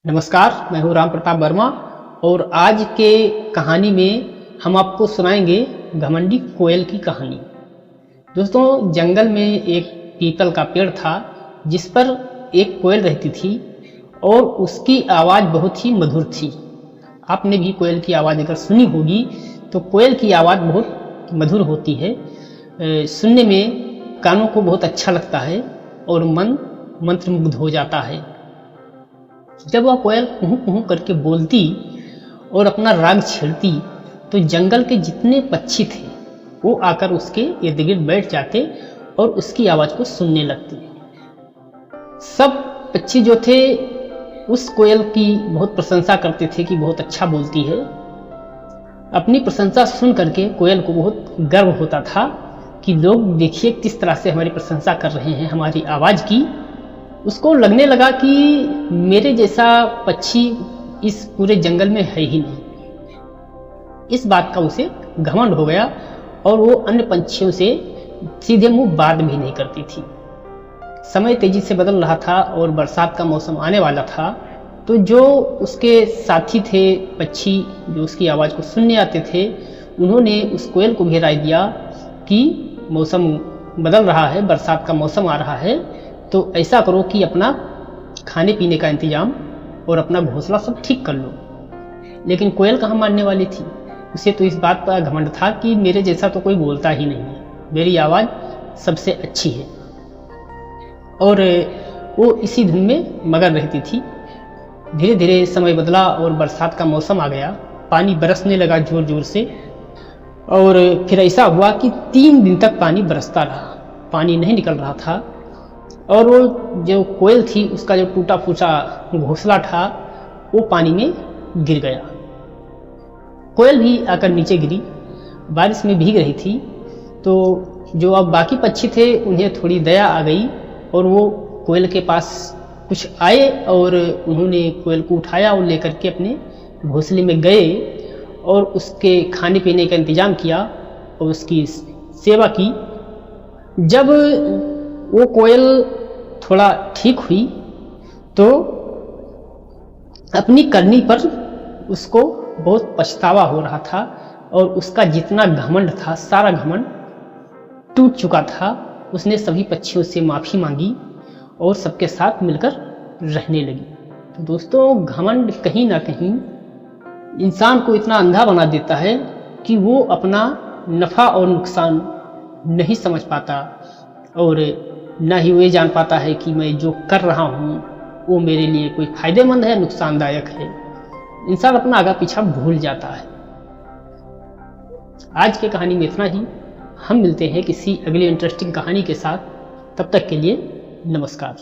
नमस्कार, मैं हूँ राम प्रताप वर्मा और आज के कहानी में हम आपको सुनाएंगे घमंडी कोयल की कहानी। दोस्तों, जंगल में एक पीपल का पेड़ था जिस पर एक कोयल रहती थी और उसकी आवाज़ बहुत ही मधुर थी। आपने भी कोयल की आवाज़ अगर सुनी होगी तो कोयल की आवाज़ बहुत मधुर होती है, सुनने में कानों को बहुत अच्छा लगता है और मन मंत्रमुग्ध हो जाता है। जब वह कोयल कुहू कुहू करके बोलती और अपना राग छेड़ती तो जंगल के जितने पक्षी थे वो आकर उसके इर्द गिर्द बैठ जाते और उसकी आवाज़ को सुनने लगते। सब पक्षी जो थे उस कोयल की बहुत प्रशंसा करते थे कि बहुत अच्छा बोलती है। अपनी प्रशंसा सुन करके कोयल को बहुत गर्व होता था कि लोग देखिए किस तरह से हमारी प्रशंसा कर रहे हैं हमारी आवाज़ की। उसको लगने लगा कि मेरे जैसा पक्षी इस पूरे जंगल में है ही नहीं। इस बात का उसे घमंड हो गया और वो अन्य पंछियों से सीधे मुंह बात भी नहीं करती थी। समय तेजी से बदल रहा था और बरसात का मौसम आने वाला था, तो जो उसके साथी थे पक्षी जो उसकी आवाज़ को सुनने आते थे, उन्होंने उस कोयल को भी राय दिया कि मौसम बदल रहा है, बरसात का मौसम आ रहा है, तो ऐसा करो कि अपना खाने पीने का इंतजाम और अपना घोंसला सब ठीक कर लो। लेकिन कोयल कहाँ मानने वाली थी। उसे तो इस बात पर घमंड था कि मेरे जैसा तो कोई बोलता ही नहीं है, मेरी आवाज़ सबसे अच्छी है। और वो इसी धुन में मगन रहती थी। धीरे धीरे समय बदला और बरसात का मौसम आ गया। पानी बरसने लगा जोर जोर से और फिर ऐसा हुआ कि 3 दिन तक पानी बरसता रहा, पानी नहीं निकल रहा था। और वो जो कोयल थी उसका जो टूटा फूटा घोंसला था वो पानी में गिर गया। कोयल भी आकर नीचे गिरी, बारिश में भीग रही थी। तो जो अब बाकी पक्षी थे उन्हें थोड़ी दया आ गई और वो कोयल के पास कुछ आए और उन्होंने कोयल को उठाया और लेकर के अपने घोंसले में गए और उसके खाने पीने का इंतजाम किया और उसकी सेवा की। जब वो कोयल थोड़ा ठीक हुई तो अपनी करनी पर उसको बहुत पछतावा हो रहा था और उसका जितना घमंड था सारा घमंड टूट चुका था। उसने सभी पक्षियों से माफ़ी मांगी और सबके साथ मिलकर रहने लगी। तो दोस्तों, घमंड कहीं ना कहीं इंसान को इतना अंधा बना देता है कि वो अपना नफ़ा और नुकसान नहीं समझ पाता और ना ही वो ये जान पाता है कि मैं जो कर रहा हूँ वो मेरे लिए कोई फ़ायदेमंद है, नुकसानदायक है। इंसान अपना आगा पीछा भूल जाता है। आज की कहानी में इतना ही। हम मिलते हैं किसी अगली इंटरेस्टिंग कहानी के साथ। तब तक के लिए नमस्कार।